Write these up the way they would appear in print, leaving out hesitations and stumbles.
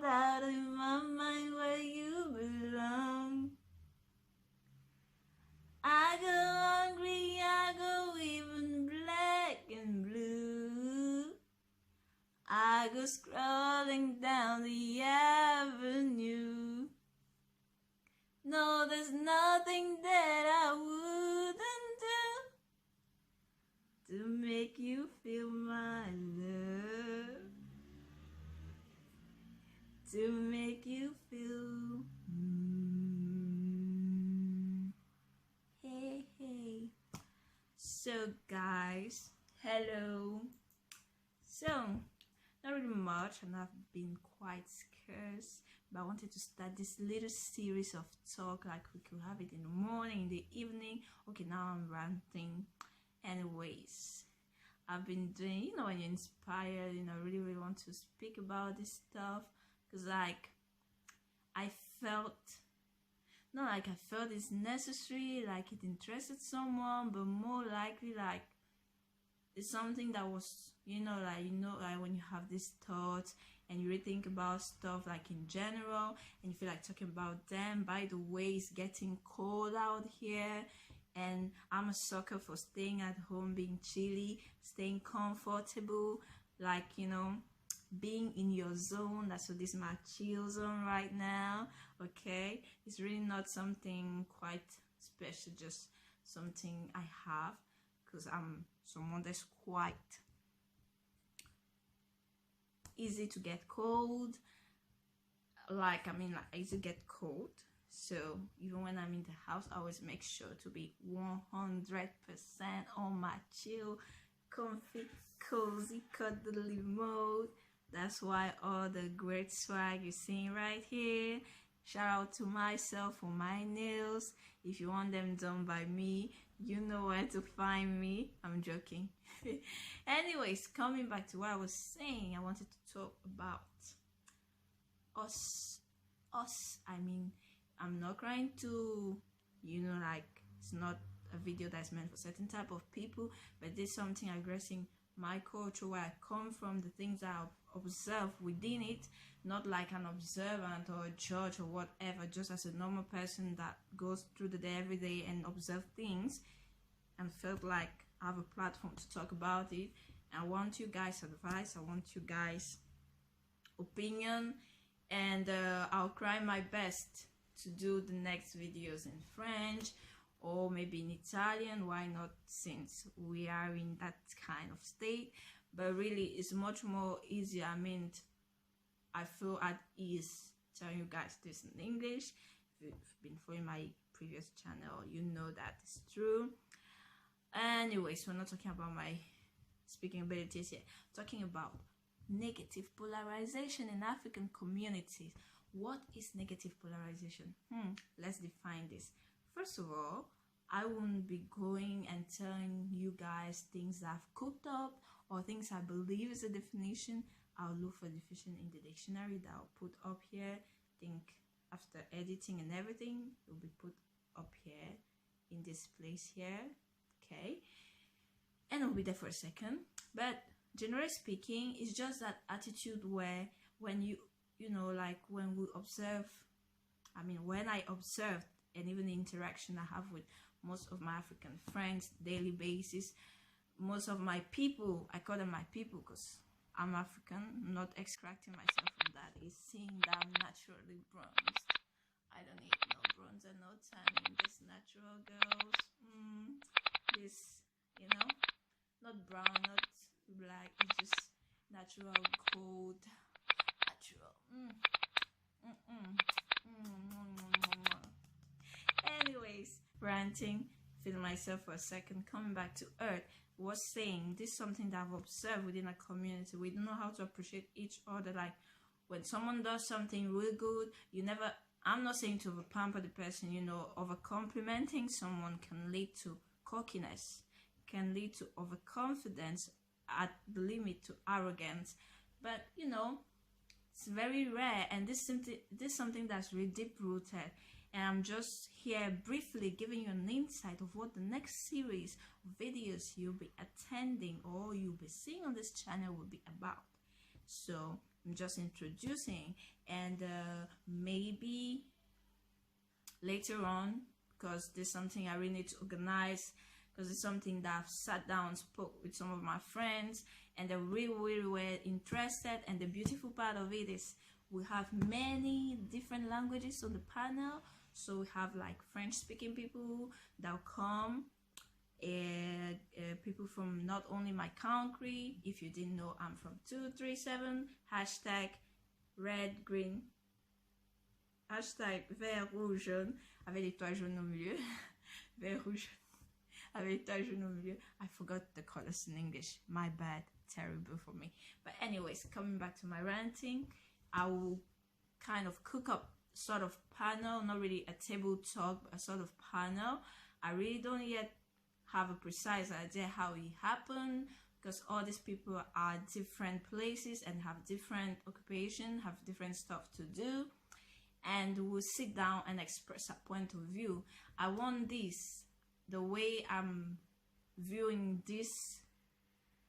Out in my mind where you belong. I go hungry, I go even black and blue. I go scrolling down the avenue. No, there's nothing that I wouldn't do to make you feel my love. To make you feel hey, hey. So guys, hello. So, not really much, and I've been quite scarce, but I wanted to start this little series of talk, like we could have it in the morning, in the evening. Okay, now I'm ranting. Anyways, I've been doing, when you're inspired, really want to speak about this stuff. Because I felt it's necessary, like it interested someone, but more likely like it's something that was, like when you have these thoughts and you really think about stuff like in general and you feel like talking about them. By the way, it's getting cold out here and I'm a sucker for staying at home, being chilly, staying comfortable, like, being in your zone. That's what this is, my chill zone right now. Okay, it's really not something quite special, just something I have because I'm someone that's quite easy to get cold, like easy to get cold. So even when I'm in the house, I always make sure to be 100% on my chill, comfy, cozy, cuddly mode. That's why all the great swag you're seeing right here. Shout out to myself for my nails. If you want them done by me, you know where to find me. I'm joking. Anyways, coming back to what I was saying, I wanted to talk about us. I'm not trying to, it's not a video that's meant for certain type of people, but this is something addressing my culture, where I come from, the things I observe within it, not like an observant or a judge or whatever, just as a normal person that goes through the day every day and observe things, and felt like I have a platform to talk about it. I want you guys' advice, I want you guys' opinion, and I'll try my best to do the next videos in French or maybe in Italian. Why not, since we are in that kind of state? But really it's much more easier. I feel at ease telling you guys this in English. If you've been following my previous channel, you know that is true. Anyways, we're not talking about my speaking abilities here, talking about negative polarization in African communities. What is negative polarization? Let's define this. First of all, I won't be going and telling you guys things that I've cooked up or things I believe is a definition. I'll look for definition in the dictionary that I'll put up here. I think after editing and everything, it will be put up here. in this place here, okay, and I'll be there for a second. But generally speaking, it's just that attitude where when you know, like when we observe, I mean, when I observe, and even the interaction I have with most of my African friends daily basis, most of my people, I call them my people because I'm African, not extracting myself from that, is seeing that I'm naturally bronzed. I don't need no bronzer, no tanning, just natural girls. This, you know, not brown, not black, it's just natural gold, natural. Anyways, ranting, feeling myself for a second, coming back to earth, was saying this is something that I've observed within a community. We don't know how to appreciate each other. Like when someone does something really good, you never, I'm not saying to over pamper the person, you know, over complimenting someone can lead to cockiness, can lead to overconfidence, at the limit to arrogance. But you know, it's very rare, and this is something that's really deep rooted. And I'm just here briefly giving you an insight of what the next series of videos you'll be attending or you'll be seeing on this channel will be about. So I'm just introducing, and maybe later on, because there's something I really need to organize, because it's something that I've sat down and spoke with some of my friends, and they really were interested. And the beautiful part of it is we have many different languages on the panel. So we have like French speaking people that'll come, people from not only my country. If you didn't know, I'm from 237, hashtag red, green, hashtag vert, rouge, jaune, avec l'étoile jaune au milieu, vert, rouge, avec l'étoile jaune au milieu. I forgot the colors in English, my bad, terrible for me. But anyways, coming back to my ranting, I will kind of cook up sort of panel, not really a table talk, but a sort of panel. I really don't yet have a precise idea how it happened, because all these people are different places and have different occupation, have different stuff to do, and we'll sit down and express a point of view. I want this, the way I'm viewing this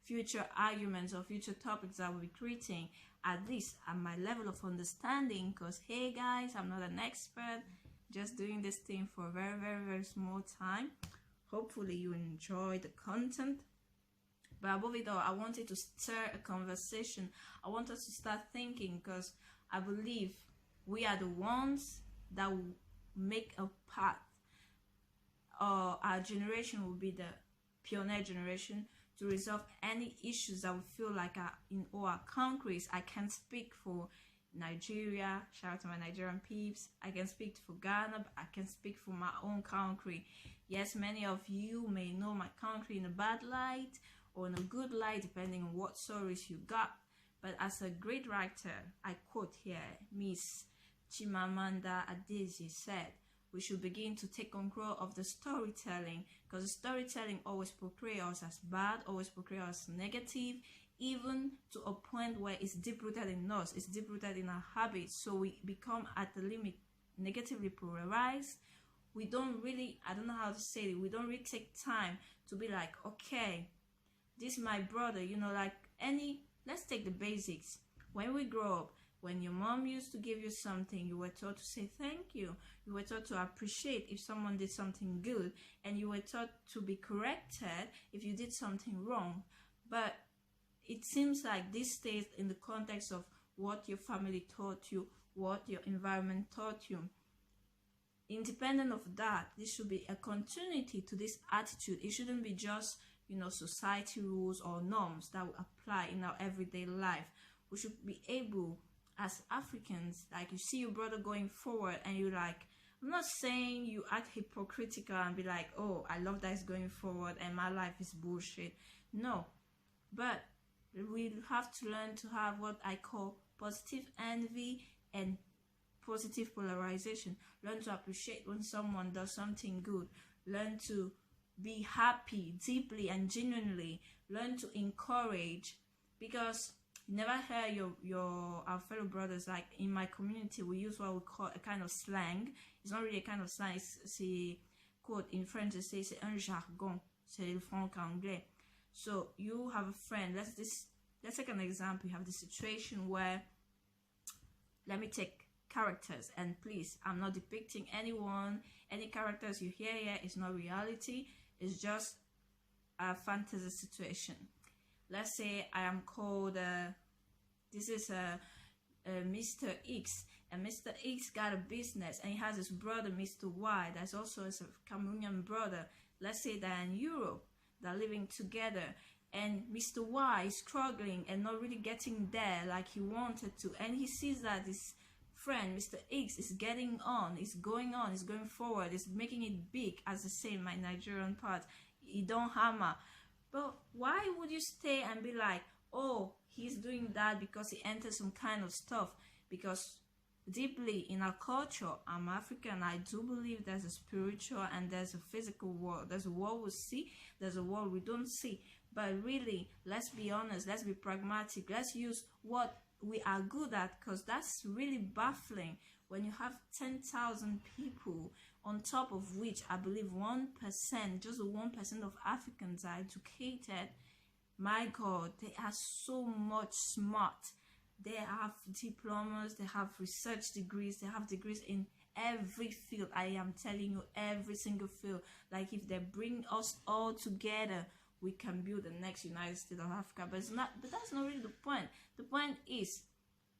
future arguments or future topics I will be creating, at least at my level of understanding, because hey guys, I'm not an expert, just doing this thing for a very small time. Hopefully you enjoy the content, but above it all, I wanted to stir a conversation. I want us to start thinking, because I believe we are the ones that will make a path, or our generation will be the pioneer generation to resolve any issues that we feel like are in all our countries. I can speak for Nigeria, shout out to my Nigerian peeps. I can speak for Ghana, but I can speak for my own country. Yes, many of you may know my country in a bad light or in a good light, depending on what stories you got. But as a great writer, I quote here, Miss Chimamanda Adichie said, we should begin to take control of the storytelling, because the storytelling always portrays us as bad, always portrays us as negative, even to a point where it's deep rooted in us, it's deep rooted in our habits. So we become at the limit negatively polarized. We don't really, I don't know how to say it, we don't really take time to be like, okay, this is my brother, you know, like let's take the basics. When we grow up, when your mom used to give you something, you were taught to say thank you. You were taught to appreciate if someone did something good, and you were taught to be corrected if you did something wrong. But it seems like this stays in the context of what your family taught you, what your environment taught you. Independent of that, this should be a continuity to this attitude. It shouldn't be just, you know, society rules or norms that will apply in our everyday life. We should be able, as Africans, like you see your brother going forward and you're like, I'm not saying you act hypocritical and be like, oh, I love that he's going forward and my life is bullshit. No, but we have to learn to have what I call positive envy and positive polarization. Learn to appreciate when someone does something good. Learn to be happy deeply and genuinely. Learn to encourage, because you never hear our fellow brothers, like in my community we use what we call a kind of slang. It's not really a kind of slang, it's a quote in French, they say c'est un jargon, c'est le franc anglais. So you have a friend, let's take an example. You have the situation where, let me take characters, and please, I'm not depicting anyone, any characters you hear here is not reality, it's just a fantasy situation. Let's say I am called, this is Mr. X, and Mr. X got a business, and he has his brother, Mr. Y, that's also a Cameroonian brother. Let's say they're in Europe, they're living together, and Mr. Y is struggling and not really getting there like he wanted to, and he sees that his friend, Mr. X, is getting on, is going forward, is making it big, as I say in my Nigerian part, he don't hammer. But why would you stay and be like, oh, he's doing that because he entered some kind of stuff? Because deeply in our culture, I'm African, I do believe there's a spiritual and there's a physical world. There's a world we see, there's a world we don't see. But really, let's be honest, let's be pragmatic, let's use what we are good at, because that's really baffling when you have 10,000 people, on top of which I believe 1%, just 1% of Africans are educated. My God, they are so much smart. They have diplomas, they have research degrees, they have degrees in every field. I am telling you, every single field. Like, if they bring us all together, we can build the next United States of Africa. But it's not, but that's not really the point. The point is,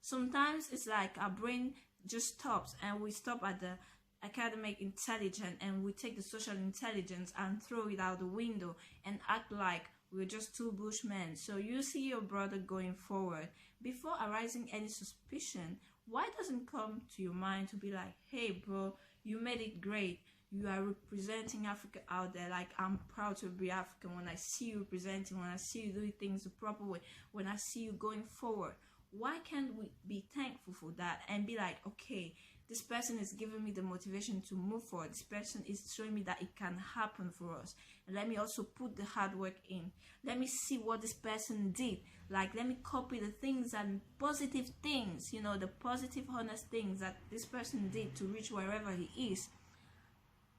sometimes it's like our brain just stops, and we stop at the academic intelligence, and we take the social intelligence and throw it out the window and act like we're just two bushmen. So you see your brother going forward, before arising any suspicion, why doesn't come to your mind to be like, hey bro, you made it great, you are representing Africa out there. Like, I'm proud to be African when I see you representing, when I see you doing things the proper way, when I see you going forward. Why can't we be thankful for that and be like, okay, this person is giving me the motivation to move forward. This person is showing me that it can happen for us. And let me also put the hard work in. Let me see what this person did. Like, let me copy the things and positive things, you know, the positive, honest things that this person did to reach wherever he is.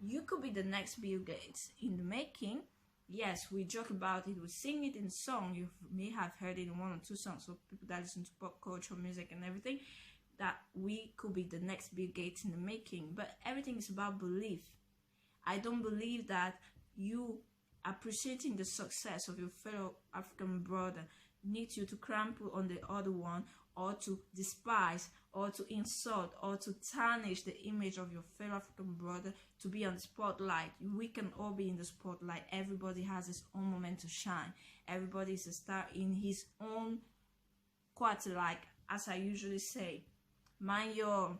You could be the next Bill Gates in the making. Yes, we joke about it, we sing it in song. You may have heard it in 1 or 2 songs. So people that listen to pop culture, music and everything, that we could be the next Bill Gates in the making. But everything is about belief. I don't believe that you appreciating the success of your fellow African brother needs you to trample on the other one, or to despise, or to insult, or to tarnish the image of your fellow African brother to be on the spotlight. We can all be in the spotlight. Everybody has his own moment to shine. Everybody is a star in his own quarter. Like, as I usually say, mind your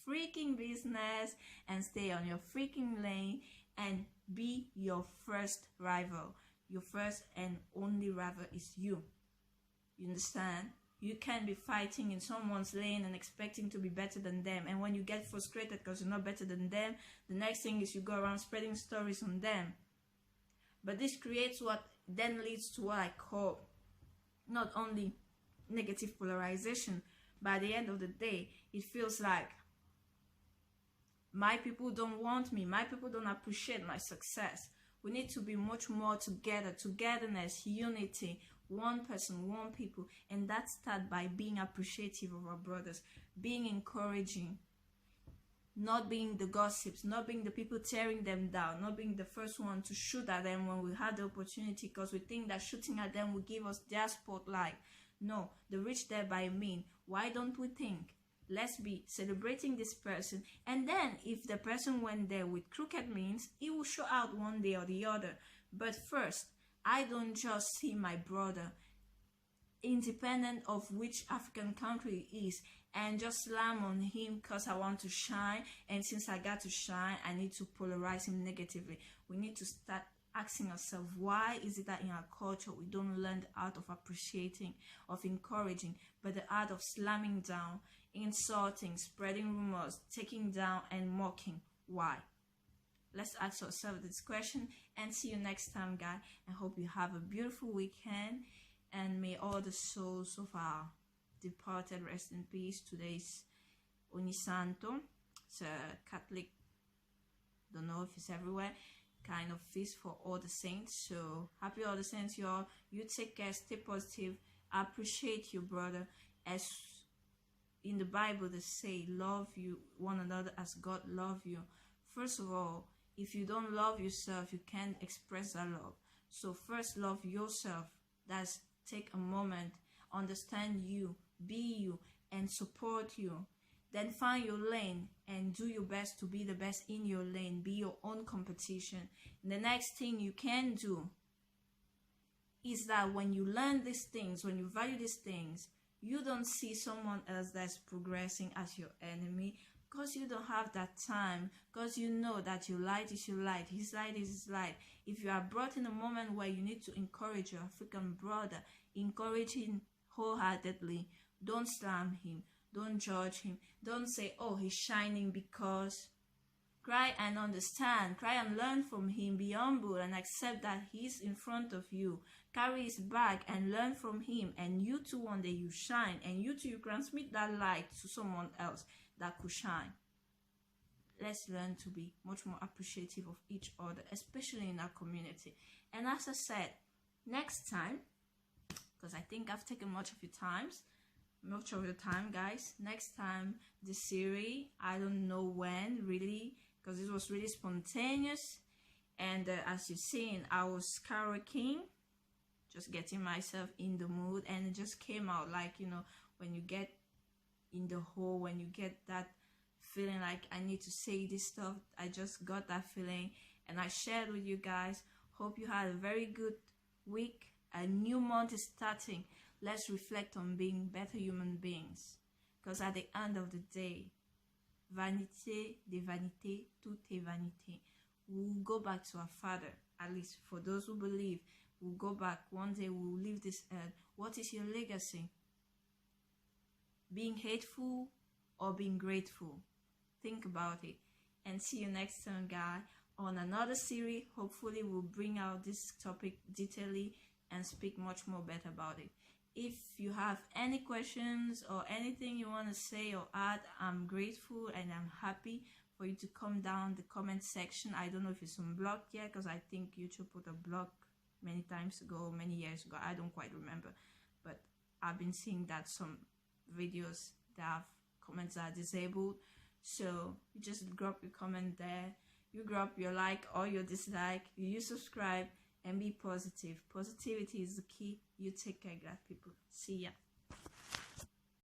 freaking business and stay on your freaking lane, and be your first rival. Your first and only rival is you. You understand? You can't be fighting in someone's lane and expecting to be better than them. And when you get frustrated because you're not better than them, the next thing is you go around spreading stories on them. But this creates what then leads to what I call not only negative polarization, but at the end of the day, it feels like my people don't want me. My people don't appreciate my success. We need to be much more together, togetherness, unity, one person, one people, and that starts by being appreciative of our brothers, being encouraging, not being the gossips, not being the people tearing them down, not being the first one to shoot at them when we had the opportunity because we think that shooting at them will give us their spotlight. No, the rich thereby mean. Why don't we think? Let's be celebrating this person, and then if the person went there with crooked means, it will show out one day or the other. But first, I don't just see my brother, independent of which African country he is, and just slam on him because I want to shine, and since I got to shine, I need to polarize him negatively. We need to start asking ourselves, why is it that in our culture we don't learn the art of appreciating, of encouraging, but the art of slamming down, insulting, spreading rumors, taking down and mocking? Why? Let's ask ourselves this question, and see you next time, guys. I hope you have a beautiful weekend, and may all the souls of our departed rest in peace. Today's Ogni Santo. It's a Catholic don't know if it's everywhere, kind of feast for all the saints. So happy all the saints, y'all. You take care, stay positive, appreciate your brother. As in the Bible they say, love you one another as God love you. First of all, if you don't love yourself, you can't express that love. So first love yourself. That's take a moment, understand you, be you, and support you. Then find your lane and do your best to be the best in your lane. Be your own competition. And the next thing you can do is that when you learn these things, when you value these things, you don't see someone else that's progressing as your enemy, because you don't have that time, because you know that your light is your light, his light is his light. If you are brought in a moment where you need to encourage your African brother, encourage him wholeheartedly. Don't slam him, don't judge him, don't say, oh, he's shining because. Cry and understand, cry and learn from him, be humble and accept that he's in front of you. Carry his bag and learn from him, and you too one day you shine, and you too you transmit that light to someone else that could shine. Let's learn to be much more appreciative of each other, especially in our community. And as I said, next time, because I think I've taken much of your time, guys. Next time, the series, I don't know when really, because it was really spontaneous. And as you've seen, I was karaokeing, just getting myself in the mood, and it just came out like, you know, when you get in the hole, when you get that feeling like I need to say this stuff, I just got that feeling and I shared with you guys. Hope you had a very good week. A new month is starting. Let's reflect on being better human beings, because at the end of the day, vanité de vanité, tout est vanité. We'll go back to our Father. At least for those who believe, we'll go back. One day we'll leave this earth. What is your legacy? Being hateful or being grateful? Think about it. And see you next time, guys, on another series. Hopefully we'll bring out this topic detailedly and speak much more better about it. If you have any questions or anything you want to say or add, I'm grateful and I'm happy for you to come down the comment section. I don't know if it's unblocked yet, because I think YouTube put a block many times ago, many years ago. I don't quite remember, but I've been seeing that some videos that have comments are disabled. So you just drop your comment there, you drop your like or your dislike, you subscribe, and be positive. Positivity is the key. You take care, guys, people. See ya.